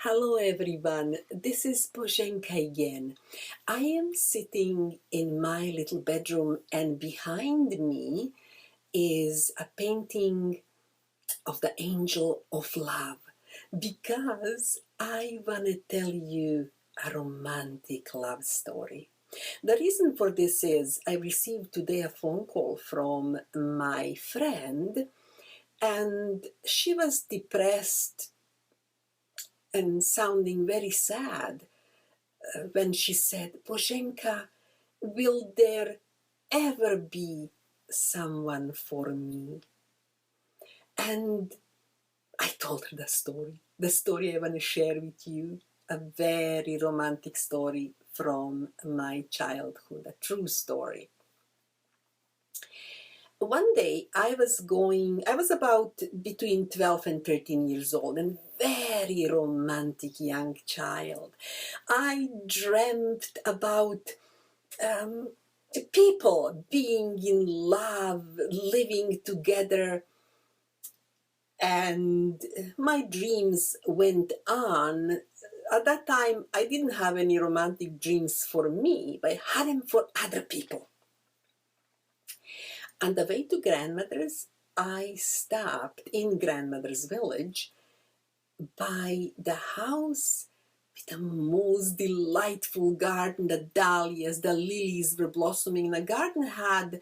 Hello everyone, this is Bozhenka again. I am sitting in my little bedroom and behind me is a painting of the angel of love because I want to tell you a romantic love story. The reason for this is I received today a phone call from my friend and she was depressed and sounding very sad when she said, Bozhenka, will there ever be someone for me? And I told her the story I want to share with you, a very romantic story from my childhood, a true story. One day I was about between 12 and 13 years old and very romantic young child. I dreamt about people being in love, living together, and my dreams went on. At that time, I didn't have any romantic dreams for me, but I had them for other people. On the way to grandmother's, I stopped in grandmother's village by the house with the most delightful garden. The dahlias, the lilies were blossoming. The garden had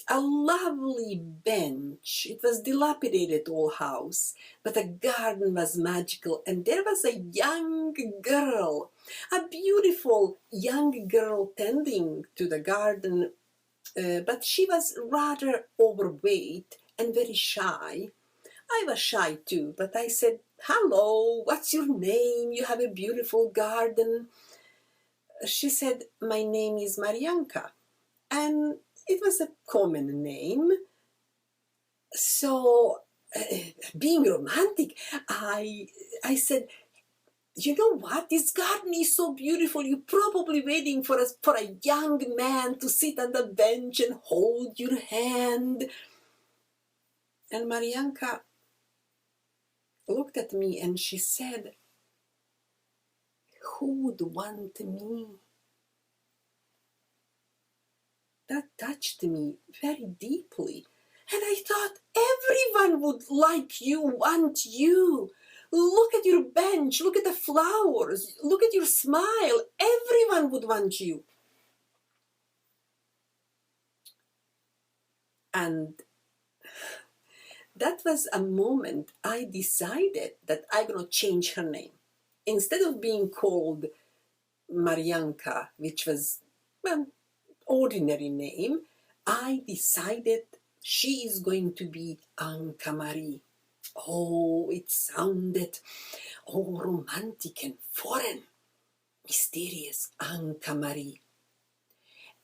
a lovely bench. It was dilapidated old house, but the garden was magical. And there was a young girl, a beautiful young girl tending to the garden, but she was rather overweight and very shy. I was shy too, but I said, hello, what's your name? You have a beautiful garden. She said, my name is Marianka. And it was a common name. So, being romantic, I said, you know what? This garden is so beautiful. You're probably waiting for a young man to sit on the bench and hold your hand. And Marianka looked at me and she said, who would want me? That touched me very deeply. And I thought, everyone would like you, want you. Look at your bench, look at the flowers, look at your smile. Everyone would want you. And that was a moment I decided that I'm going to change her name. Instead of being called Marianka, which was, well, ordinary name, I decided she is going to be Anka Marie. Oh, it sounded romantic and foreign, mysterious, Anka Marie.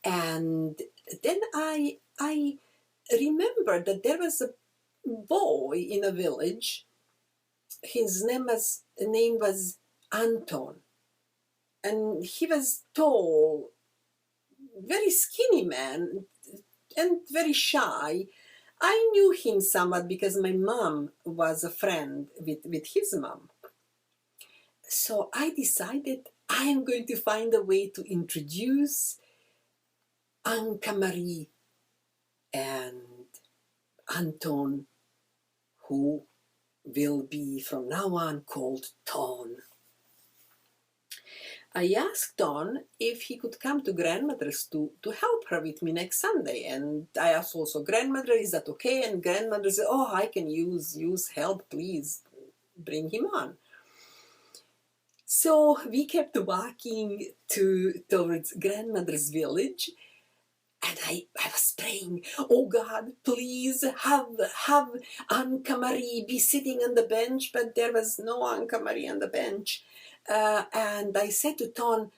And then I remembered that there was a boy in a village. His name was Anton, and he was tall, very skinny man, and very shy. I knew him somewhat because my mom was a friend with his mom. So I decided I am going to find a way to introduce Anka Marie and Anton, who will be from now on called Ton. I asked Don if he could come to grandmother's to help her with me next Sunday. And I asked also grandmother, is that okay? And grandmother said, oh, I can use help, please bring him on. So we kept walking towards grandmother's village. And I was praying, oh God, please have Anka Marie be sitting on the bench. But there was no Anka Marie on the bench. And I said to Ton,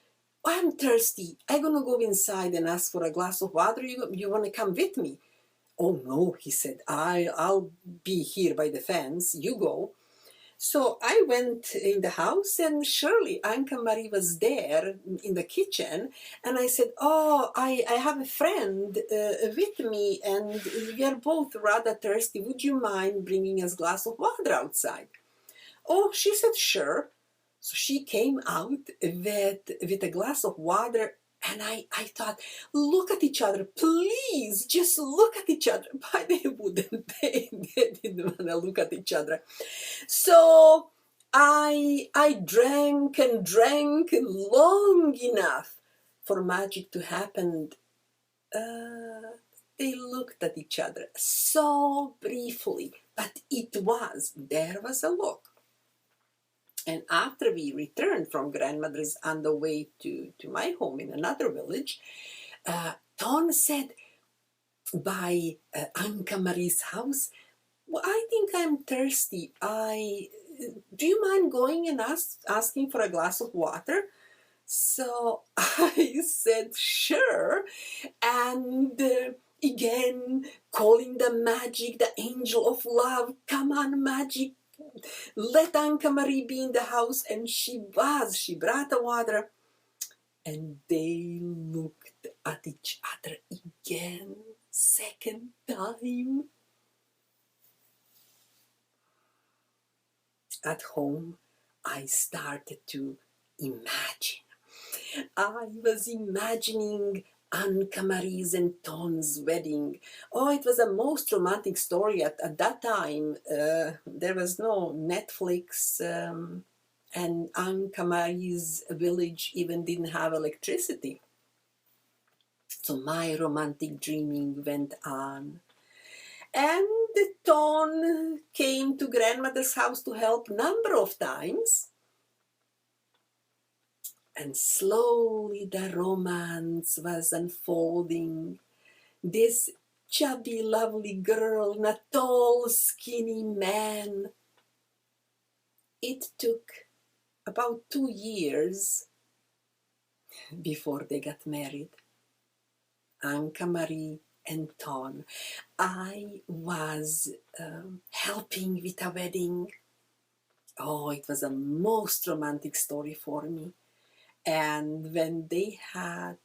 I'm thirsty. I'm going to go inside and ask for a glass of water. You want to come with me? Oh, no, he said, I'll be here by the fence. You go. So I went in the house, and surely Anka Marie was there in the kitchen. And I said, oh, I have a friend with me, and we are both rather thirsty. Would you mind bringing us a glass of water outside? Oh, she said, sure. So she came out with a glass of water, and I thought, look at each other, please, just look at each other. But they wouldn't. They didn't want to look at each other. So I drank and drank long enough for magic to happen. They looked at each other so briefly, but there was a look. And after we returned from grandmother's on the way to my home in another village, Ton said by Anka Marie's house, well, I think I'm thirsty. Do you mind going and asking for a glass of water? So I said, sure. And again, calling the magic, the angel of love, come on, magic, let Anka Marie be in the house. And she brought the water. And they looked at each other again, second time. At home, I started to imagine. I was imagining Anka Marie's and Ton's wedding. Oh, it was a most romantic story at that time. There was no Netflix, and Anka Marie's village even didn't have electricity. So my romantic dreaming went on. And Ton came to grandmother's house to help a number of times. And slowly the romance was unfolding. This chubby, lovely girl and a tall, skinny man. It took about 2 years before they got married. Anka Marie and Ton. I was helping with a wedding. Oh, it was a most romantic story for me. And when they had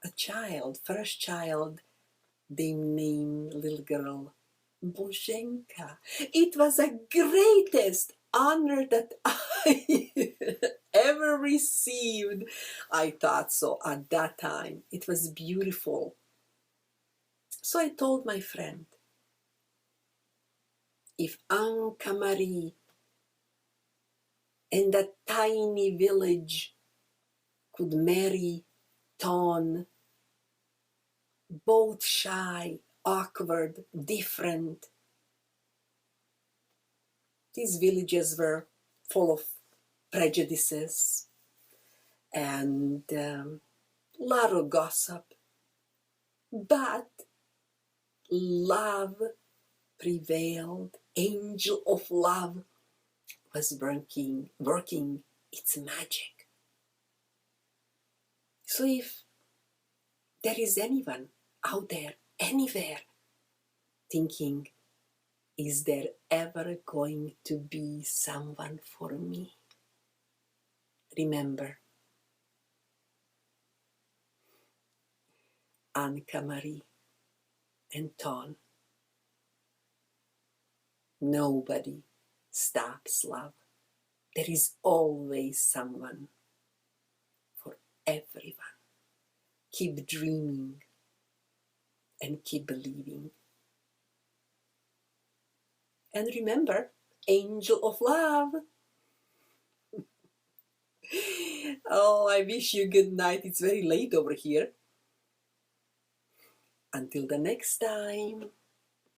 a child, first child, they named little girl Bozhenka. It was the greatest honor that I ever received. I thought so at that time. It was beautiful. So I told my friend, if Anka Marie in that tiny village could marry Ton, both shy, awkward, different. These villages were full of prejudices and a lot of gossip. But love prevailed. Angel of love was working its magic. So if there is anyone out there, anywhere, thinking, is there ever going to be someone for me? Remember, Anka Marie and Ton. Nobody stops love. There is always someone for everyone. Keep dreaming and keep believing. And remember, angel of love. Oh, I wish you good night. It's very late over here. Until the next time.